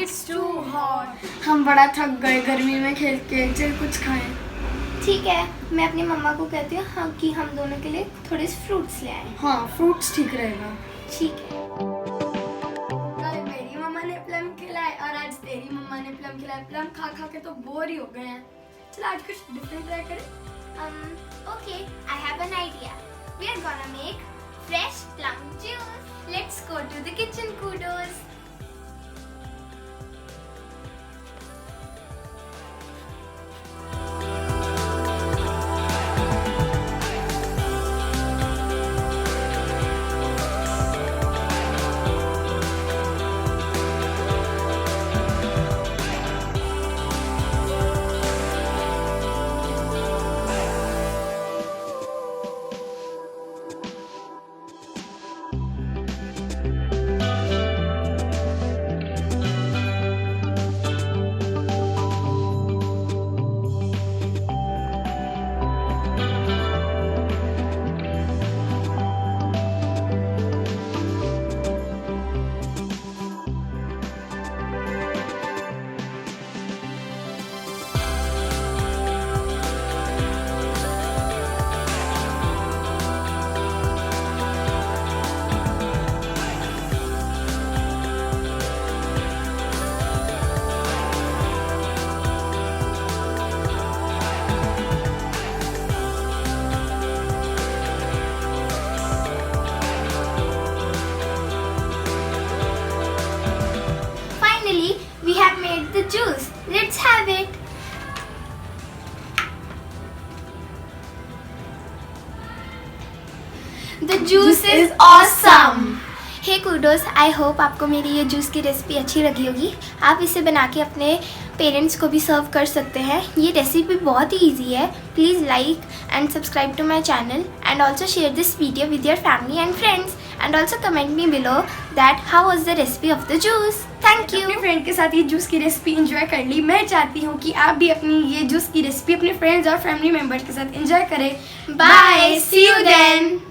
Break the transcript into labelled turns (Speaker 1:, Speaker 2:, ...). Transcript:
Speaker 1: It's too hot.
Speaker 2: हम बड़ा थक गए गर्मी में खेल के, चल कुछ खाएं।
Speaker 3: ठीक है, मैं अपनी मम्मा को कहती हूँ हाँ कि हम दोनों के लिए थोड़े से फ्रूट्स ले आए।
Speaker 2: हाँ फ्रूट्स ठीक रहेगा।
Speaker 3: ठीक है।
Speaker 2: कल मेरी मम्मा ने प्लम खिलाए और आज तेरी मम्मा ने प्लम खिलाए। प्लम खा खा के तो बोर ही हो गए हैं। चल आज कुछ डिफरेंट ट्राई करें।
Speaker 3: Okay, I have an idea. We are gonna make fresh plum juice. Let's go to the kitchen, Kudoz. We have made the juice. Let's have it. The juice is awesome. Hey Kudoz, I hope आपको मेरी ये juice की recipe अच्छी लगी होगी। आप इसे बना के अपने पेरेंट्स को भी सर्व कर सकते हैं। ये रेसिपी बहुत ही इजी है। Please like and subscribe to my channel and also share this video with your family and friends and also comment me below that how was the recipe of the juice. Thank you.
Speaker 2: अपने friend के साथ ये juice की recipe enjoy कर ली। मैं चाहती हूँ कि आप भी अपनी ये जूस की रेसिपी अपने फ्रेंड्स और फैमिली मेम्बर्स के साथ एंजॉय करें।
Speaker 3: Bye, see you then.